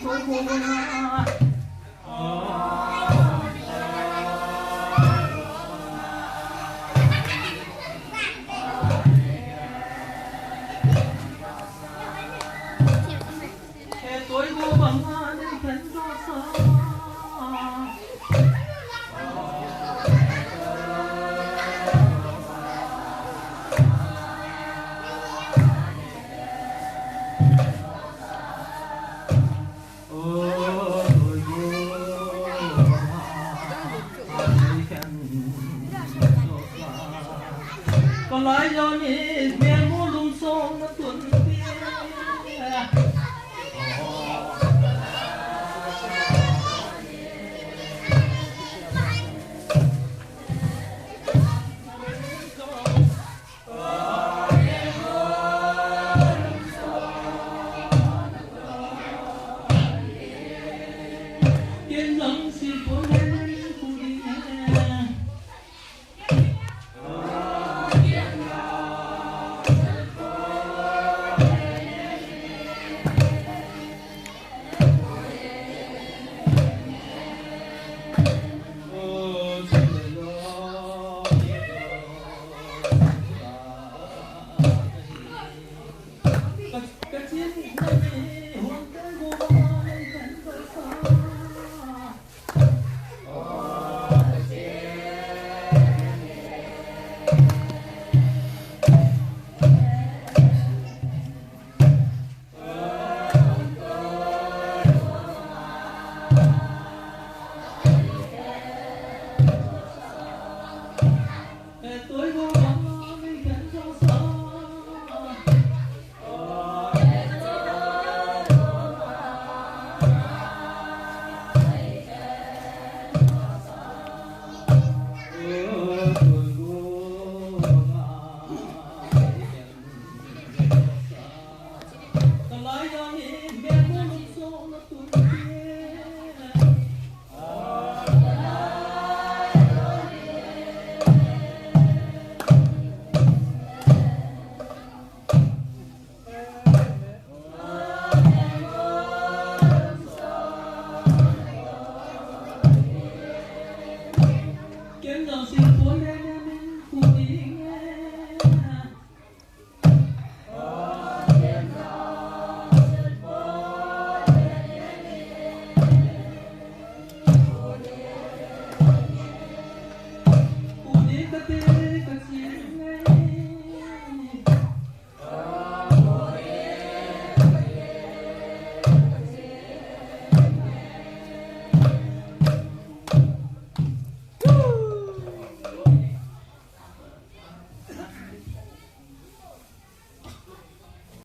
tôi buồn tôi vô bằng để khen cho sao còn lại do nhỉ miền mua lung sông nó tuần kia kiên dâng xin cuốn lên cùng đi tôi vô bằng mình khen cho sao còn lại do nhỉ miền mua lung sông nó tuần kia kiếm dòng xin cuốn lên em cùng đi nghe cùng đi cất đi cất xin nghe